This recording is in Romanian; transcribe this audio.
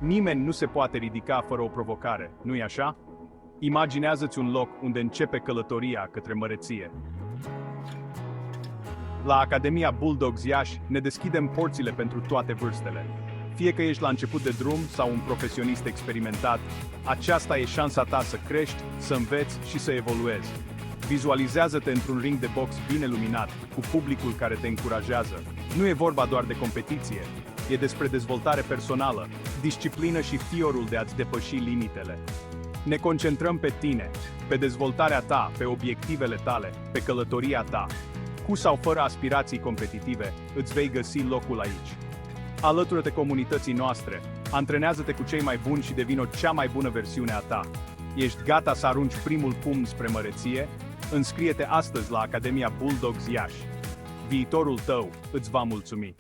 Nimeni nu se poate ridica fără o provocare, nu-i așa? Imaginează-ți un loc unde începe călătoria către măreție. La Academia Bulldogs Iași ne deschidem porțile pentru toate vârstele. Fie că ești la început de drum sau un profesionist experimentat, aceasta e șansa ta să crești, să înveți și să evoluezi. Vizualizează-te într-un ring de box bine luminat, cu publicul care te încurajează. Nu e vorba doar de competiție, e despre dezvoltare personală, disciplină și fiorul de a-ți depăși limitele. Ne concentrăm pe tine, pe dezvoltarea ta, pe obiectivele tale, pe călătoria ta. Cu sau fără aspirații competitive, îți vei găsi locul aici. Alătură-te comunității noastre, antrenează-te cu cei mai buni și devină cea mai bună versiune a ta. Ești gata să arunci primul pumn spre măreție? Înscrie-te astăzi la Academia Bulldogs Iași. Viitorul tău îți va mulțumi.